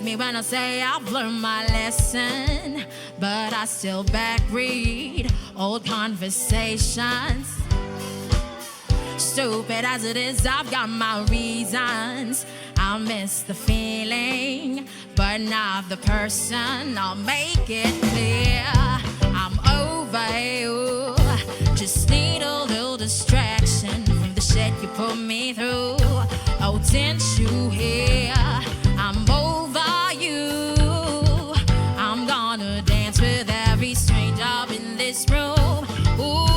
believe me when I say I've learned my lesson, but I still back read old conversations. Stupid as it is, I've got my reasons. I miss the feeling, but not the person. I'll make it clear, I'm over you. Just need a little distraction from the shit you put me through. Oh, didn't you hear? I'm over you. I'm gonna dance with every stranger in this room. Ooh.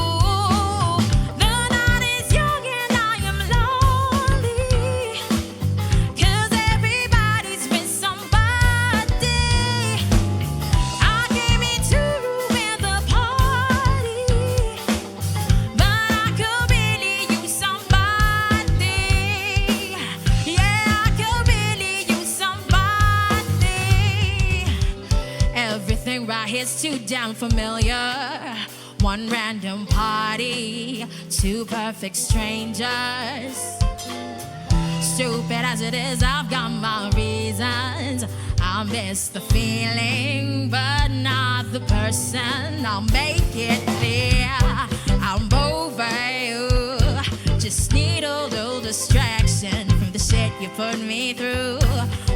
It's too damn familiar. One random party, two perfect strangers. Stupid as it is, I've got my reasons. I miss the feeling, but not the person. I'll make it clear, I'm over you. Just need a little distraction from the shit you put me through.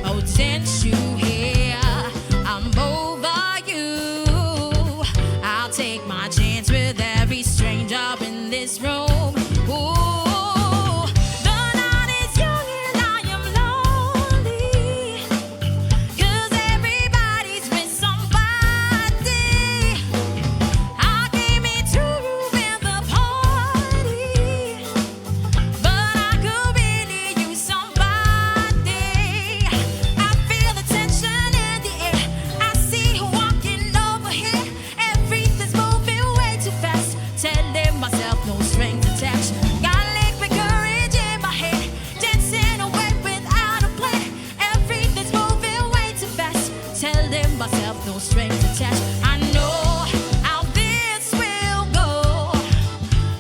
Oh, didn't you hear? I'm over you. I'll take my chance with every stranger in this room. Ooh, the night is young and I am lonely, 'cause everybody's with somebody. I came here to ruin the party, but I could really use somebody. I feel the tension in the air. I see you walking over here. Everything's moving way too fast. Telling myself no strings attached. Got liquid courage in my head. Dancing away without a plan. Everything's moving way too fast. Telling myself no strings attached. I know how this will go.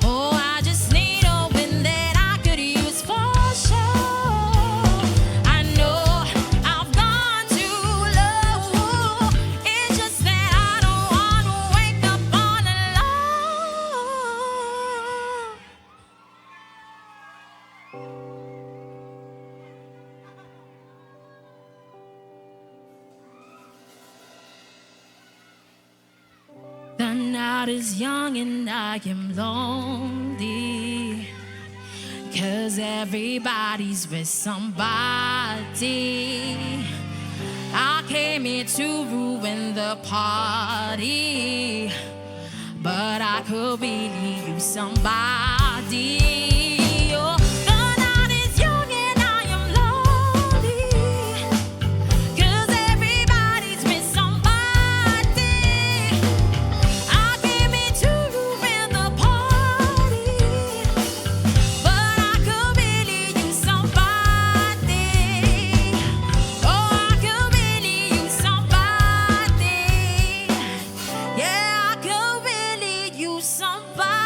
Oh, I just need a win that I could use for sure. I know I've gone too low. It's just that I don't want to wake up all alone. The night is young and I am lonely, 'cause everybody's with somebody. I came here to ruin the party, but I could really use somebody. Oh, the night is young and I am lonely, 'cause everybody's with somebody. I came here to ruin the party, but I could really use somebody. Oh, I could really use somebody. Yeah, I could really use somebody.